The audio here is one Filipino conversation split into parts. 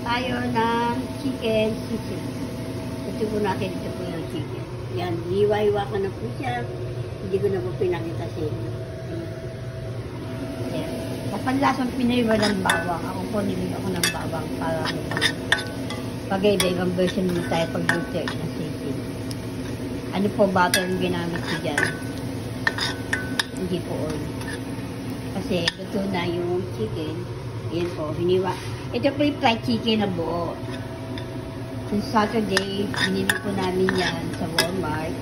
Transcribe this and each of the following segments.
Tayo ng chicken sisig. Ito po natin, ito po yung chicken. Yan, hiwa-hiwa ko na po siya. Hindi ko na po pinakita sa inyo. Ayan. Kapanlasang pinaiwa ng bawang. Ako po nilagay ako ng bawang para pag-iba-ibang version mo tayo pag-butter na sisig. Ano po butter yung ginamit ko dyan? Hindi po oil. Kasi ito na yung chicken. Ayan po, hiniwa. Ito po yung fried chicken na buo. Since Saturday, binili po namin yan sa Walmart.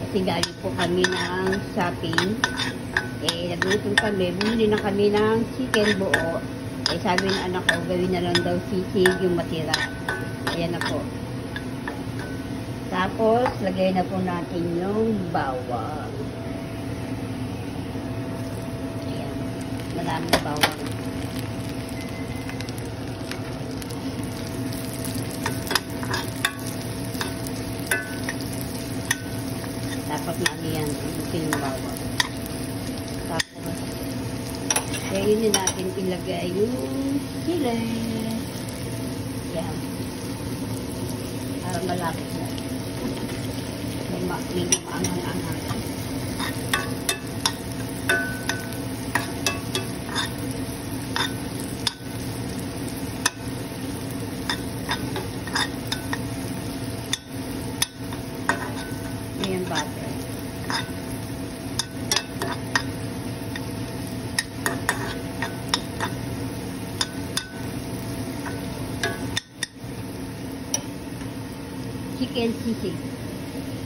Kasi galing po kami ng shopping. Nagluto kami, bumili na kami ng chicken buo. Sabi ng anak ko, gawin na lang daw sisig yung matira. Ayan na po. Tapos, lagay na po natin yung bawang. Ayan. Maraming bawang. Dapat na yan, yung bawang. Tapos, kaya natin ilagay yung sili. Yan. Para malapit na. Medyo maangang-angang. Ayan butter. Chicken sisig.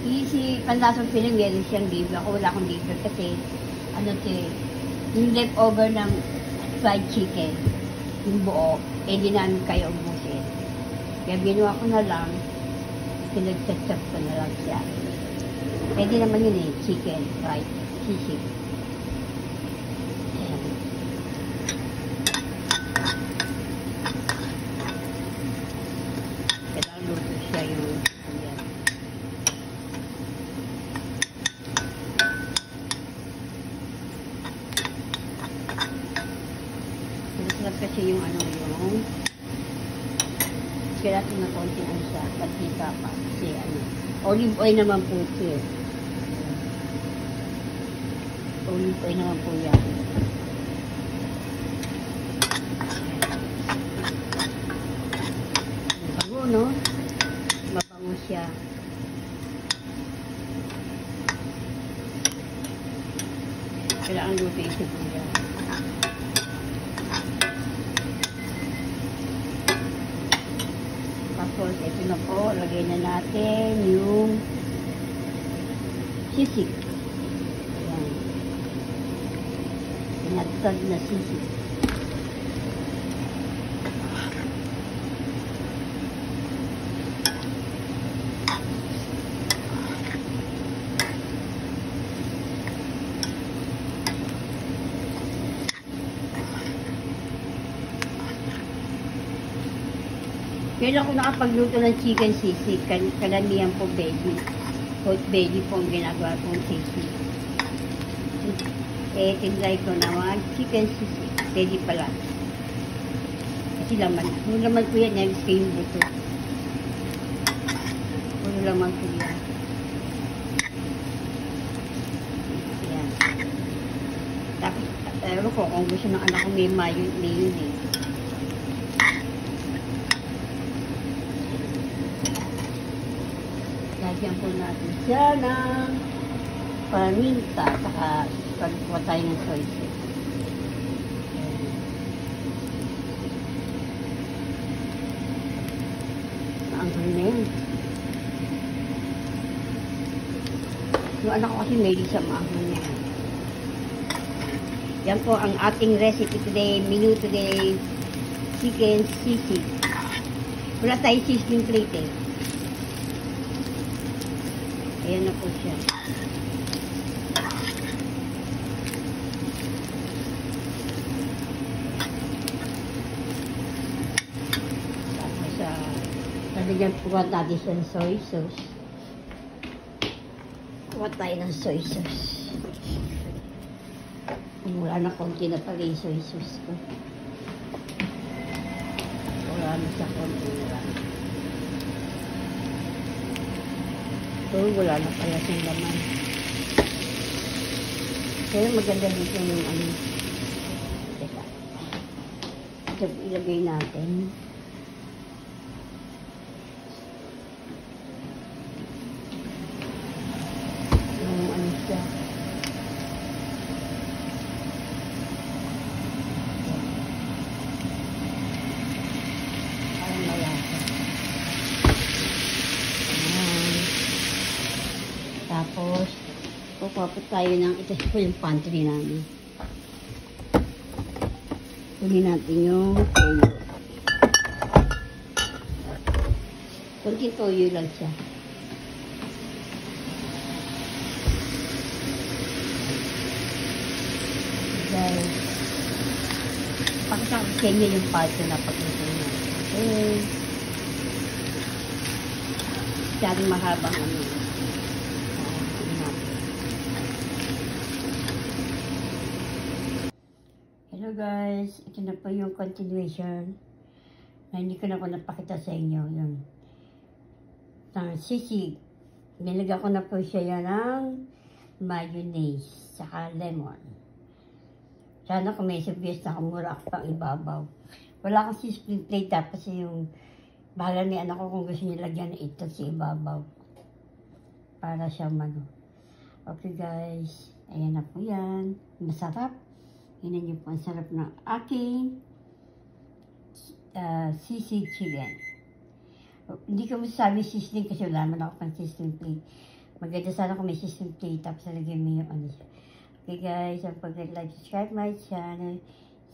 Easy, panlasang film, meron siyang liver. Ako wala akong liver kasi, ano ito yung leftover ng fried chicken, yung buo, hindi namin kayo ubusin. Kaya ginawa ko na lang, pinagsatsap ko na lang siya. Pwede naman yun chicken, fried sisig. Ayan. Kailangan luto siya yung ayan. Sarap kasi yung ano yung kailangan na konti ano siya, patika pa. Kasi ano, olive oil naman po siya. Olive oil naman po yan. Mabango, no? Mabango siya. Kailangan luto ito po yan. Tapos, ito na po, lagay na natin yung sisig. Ayan. Pinagtag na sisig. Kailan ko nakapagluto ng chicken sisig, kalamihan po veggie. Hot veggie po ang ginagawa kong sisig. Tinry ko naman chicken sisig. Veggie pala. Kasi laman. Puro laman po yan, yan yung buto. Puro laman po yan. Yan. Tapos, ewan ko, kung gusto ng anak ko may mayon eh. Lagyan po natin siya ng paminta saka pagkuha tayo ng soy sauce. Ang ganyan. Yung anak ko kasi may sa maanghang niya. Yan po ang ating recipe today, menu today, chicken sisig. Wala tayo sizzling plate eh. Ayan na po siya. Lalagyan po natin siya ng soy sauce. Kuha tayo ng soy sauce. Wala na konti na pala yung soy sauce ko. Wala na sa konti na lang. So, wala na pala siyang laman. Pero maganda dito yung ano. Teka. Ito ilagay natin. Yung ano siya. Parang malasa. Tapos, kukuha po tayo ng, ito po yung pantry namin. Kunin natin yung toyo. Kunting toyo lang siya. Dahil, pakita ko sa inyo yung pato na pagluto niya. Okay. Masyadong mahabang ano. Hello guys, ito na po yung continuation na hindi ko na napakita sa inyo. Yung sisig. Nilagyan ko na po siya yan ng mayonnaise saka lemon. Sana kung may sibuyas na kumura ako pang ibabaw. Wala kasi split plate tapos yung bahala ni anak ko kung gusto niya lagyan na ito sa ibabaw. Para siya mano. Okay guys, ayan na po yan. Masarap. Hinan niyo po ang sarap ng aking sisig chicken. Hindi ko masasabi sisig kasi wala naman ako pang sisig plate. Maganda sana kung may sisig plate tapos lagyan mo yung ano siya. Okay guys, don't forget to like, subscribe my channel.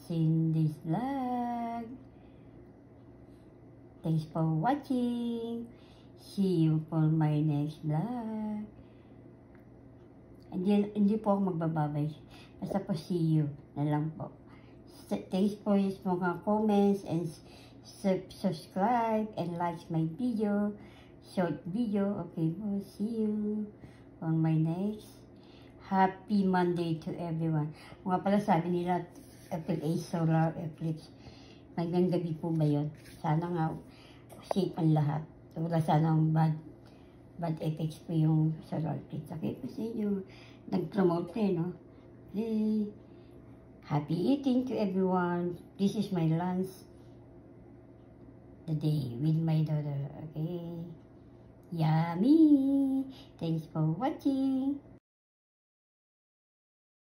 Cindy's Vlog. Thanks for watching. See you for my next vlog. Hindi po ako magbababay. Basta po see you na lang po. Thanks for your mga comments and subscribe and like my video. Short video. Okay po. See you on my next. Happy Monday to everyone. Mga pala sabi nila April 8 solar eclipse. Magandang gabi po ba yun? Sana nga safe ang lahat. Wala sanang bad effects po yung solar eclipse. Okay po sa inyo. Nag-promote no? Hey. Happy eating to everyone. This is my lunch the day with my daughter. Okay. Yummy. Thanks for watching.